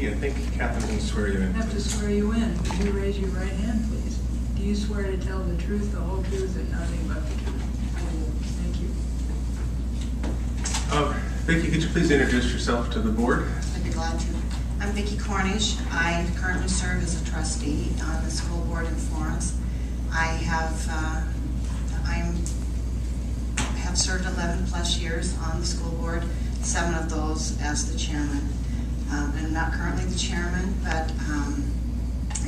McGee, I think Catherine can swear you in. I have to swear you in. Would you raise your right hand, please? Do you swear to tell the truth, the whole truth, and nothing but the truth? Thank you. Vickie, could you please introduce yourself to the board? I'd be glad to. I'm Vickie Cornish. I currently serve as a trustee on the school board in Florence. I have served 11 plus years on the school board, 7 of those as the chairman. I'm not currently the chairman, but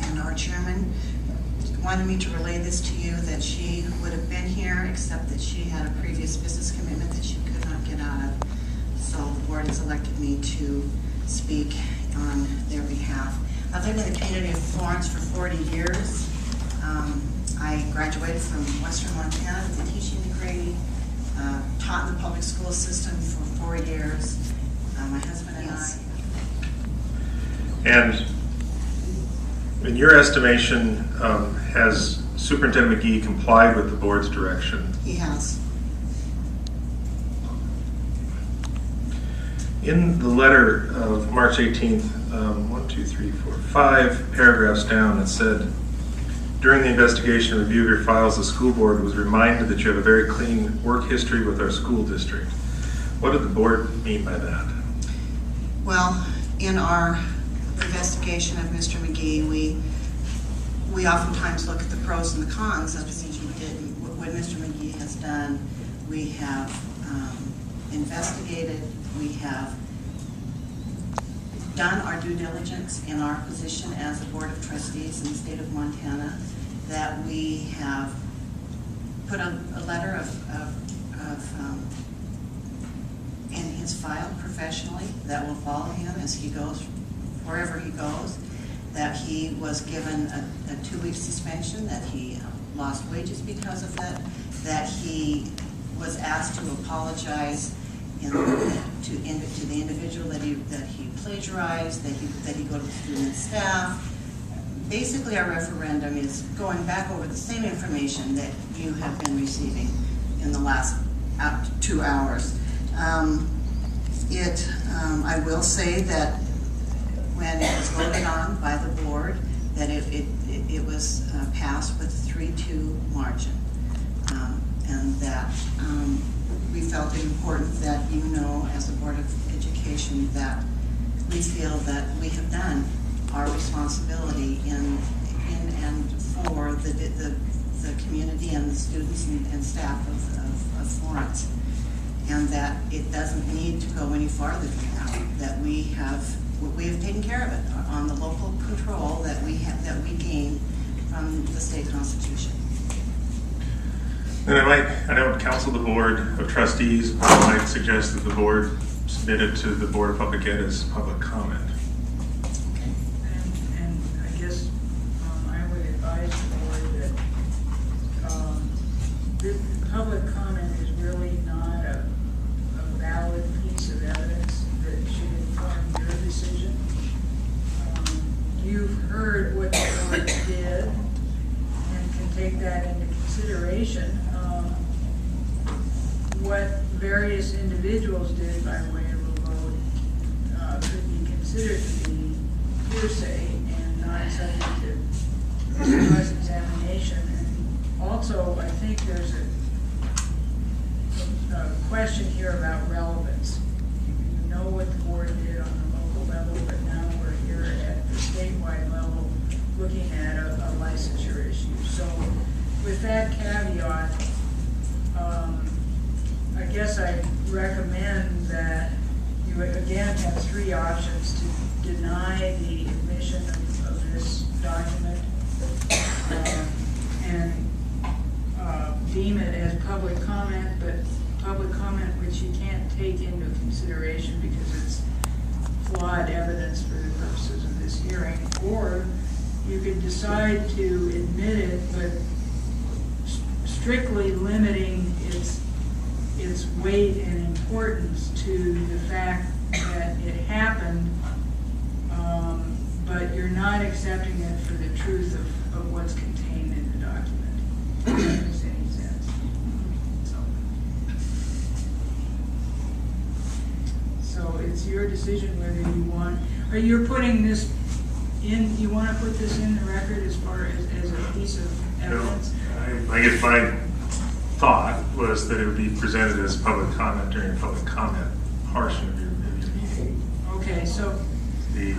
and our chairman wanted me to relay this to you, that she would have been here, except that she had a previous business commitment that she could not get out of. So the board has elected me to speak on their behalf. I've lived in the community of Florence for 40 years. I graduated from Western Montana with a teaching degree, taught in the public school system for 4 years. My husband and I. And in your estimation, has Superintendent McGee complied with the board's direction? He has. In the letter of March 18th, 5 paragraphs down, it said, during the investigation and review of your files, the school board was reminded that you have a very clean work history with our school district. What did the board mean by that? Well, in our investigation of Mr. McGee, we oftentimes look at the pros and the cons of what Mr. McGee has done. We have investigated, we have done our due diligence in our position as a board of trustees in the state of Montana, that we have put a letter in his file professionally that will follow him as he goes, wherever he goes, that he was given a 2-week suspension, that he lost wages because of that, that he was asked to apologize to the individual that he plagiarized, that he go to the student staff. Basically, our referendum is going back over the same information that you have been receiving in the last 2 hours. I will say that when it was voted on by the board, that it was passed with a 3-2 margin, and that we felt it important that you know, as a Board of Education, that we feel that we have done our responsibility in and for the community and the students and staff of Florence, and that it doesn't need to go any farther than that. That we have taken care of it on the local control that we gain from the state constitution. And I don't counsel the board of trustees, but I might suggest that the board submit it to the Board of Public Ed as public comment. Okay. And I guess I would advise the board that public comment is really not a valid piece of evidence that should inform your decision. You've heard what the board did and can take that into consideration. What various individuals did by way of a vote could be considered to be hearsay and not subject to cross-examination. And also, I think there's a question here about relevance. You know what the board did on the local level, but now we're here at the statewide level looking at a licensure issue. So with that caveat, I guess I recommend that you again have 3 options: to deny the admission of this document and deem it as public comment, but public comment which you can't take into consideration because it's flawed evidence for the purposes of this hearing, or you could decide to admit it, but strictly limiting its weight and importance to the fact that it happened, but you're not accepting it for the truth of what's contained in the document. If that makes any sense. So it's your decision whether you want on. Are you putting this in, you want to put this in the record as far as a piece of evidence? I guess my thought was that it would be presented as public comment during a public comment portion of your meeting. Okay, so, The